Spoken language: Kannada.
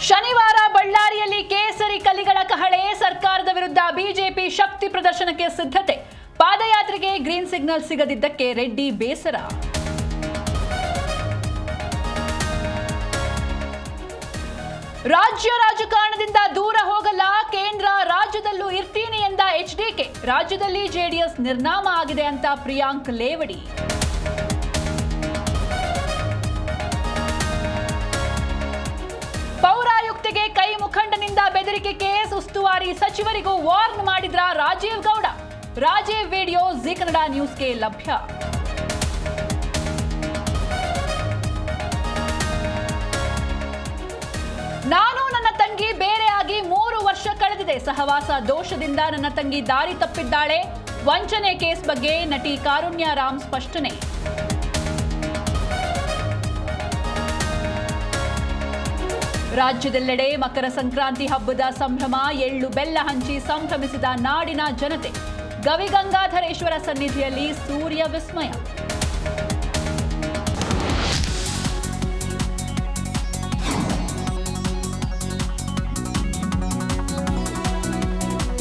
ಶನಿವಾರ ಬಳ್ಳಾರಿಯಲ್ಲಿ ಕೇಸರಿ ಕಲಿಗಳ ಕಹಳೆ. ಸರ್ಕಾರದ ವಿರುದ್ಧ ಬಿಜೆಪಿ ಶಕ್ತಿ ಪ್ರದರ್ಶನಕ್ಕೆ ಸಿದ್ಧತೆ. ಪಾದಯಾತ್ರೆಗೆ ಗ್ರೀನ್ ಸಿಗ್ನಲ್ ಸಿಗದಿದ್ದಕ್ಕೆ ರೆಡ್ಡಿ ಬೇಸರ. ರಾಜ್ಯ ರಾಜಕಾರಣದಿಂದ ದೂರ ಹೋಗಲ್ಲ, ಕೇಂದ್ರ ರಾಜ್ಯದಲ್ಲೂ ಇರ್ತೀನಿ ಎಂದ ಎಚ್ಡಿಕೆ. ರಾಜ್ಯದಲ್ಲಿ ಜೆಡಿಎಸ್ ನಿರ್ನಾಮ ಆಗಿದೆ ಅಂತ ಪ್ರಿಯಾಂಕ್ ಲೇವಡಿ. ಪೌರಾಯುಕ್ತಿಗೆ ಕೈ ಮುಖಂಡನಿಂದ ಬೆದರಿಕೆ ಕೇಸ್. ಉಸ್ತುವಾರಿ ಸಚಿವರಿಗೂ ವಾರ್ನ್ ಮಾಡಿದ್ರ ರಾಜೀವ್ ಗೌಡ. ರಾಜೀವ್ ವಿಡಿಯೋ ಜಿ ಕನ್ನಡ ನ್ಯೂಸ್ಗೆ ಲಭ್ಯ. ನಾನು ನನ್ನ ತಂಗಿ ಬೇರೆಯಾಗಿ 3 ವರ್ಷ ಕಳೆದಿದೆ. ಸಹವಾಸ ದೋಷದಿಂದ ನನ್ನ ತಂಗಿ ದಾರಿ ತಪ್ಪಿದ್ದಾಳೆ. ವಂಚನೆ ಕೇಸ್ ಬಗ್ಗೆ ನಟಿ ಕಾರುಣ್ಯ ರಾಮ್ ಸ್ಪಷ್ಟನೆ. ರಾಜ್ಯದೆಲ್ಲೆಡೆ ಮಕರ ಸಂಕ್ರಾಂತಿ ಹಬ್ಬದ ಸಂಭ್ರಮ. ಎಳ್ಳು ಬೆಲ್ಲ ಹಂಚಿ ಸಂಭ್ರಮಿಸಿದ ನಾಡಿನ ಜನತೆ. ಗವಿಗಂಗಾಧರೇಶ್ವರ ಸನ್ನಿಧಿಯಲ್ಲಿ ಸೂರ್ಯ ವಿಸ್ಮಯ.